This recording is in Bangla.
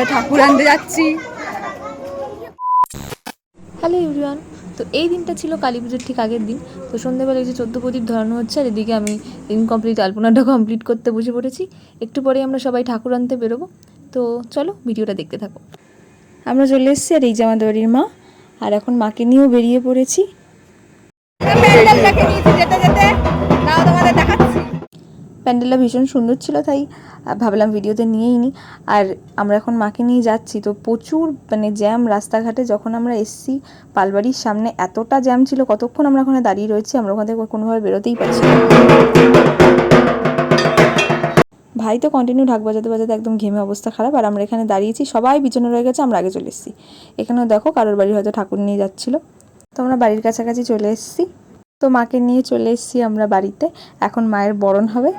আমরা ঠাকুর আনতে যাচ্ছি। Hello everyone. তো এই দিনটা ছিল কালী পুজোর ঠিক আগের দিন। তো সন্ধ্যেবেলায় যে 14 প্রদীপ ধরানো হচ্ছে, আর এদিকে আমি ইনকমপ্লিট আলপনাটা কমপ্লিট করতে বসে পড়েছি। একটু পরে আমরা সবাই ঠাকুর আনতে বেরোবো। তো চলো ভিডিওটা দেখতে থাকো। আমরা চলে এসেছি, আর এই যে আমাদের বাড়ির মা, আর এখন মাকে নিয়েও বেরিয়ে পড়েছি। প্যান্ডেলটা ভীষণ সুন্দর ছিল, তাই ভাবলাম ভিডিওতে নিয়েই নিই। আর আমরা এখন মাকে নিয়ে যাচ্ছি, তো প্রচুর মানে জ্যাম রাস্তাঘাটে। যখন আমরা এসছি পালবাড়ির সামনে এতটা জ্যাম ছিল, কতক্ষণ আমরা ওখানে দাঁড়িয়ে রয়েছি, আমরা ওখান থেকে কোনোভাবে বেরোতেই পারছি না। ভাই তো কন্টিনিউ ঢাক বাজাতে বাজাতে একদম ঘেমে অবস্থা খারাপ, আর আমরা এখানে দাঁড়িয়েছি, সবাই পিছনে রয়ে গেছে, আমরা আগে চলে এসেছি। এখানেও দেখো কারোর বাড়ি হয়তো ঠাকুর নিয়ে যাচ্ছিলো। তো আমরা বাড়ির কাছাকাছি চলে এসেছি, তো মাকে নিয়ে চলে এসেছি আমরা বাড়িতে। এখন মায়ের বরণ হবে।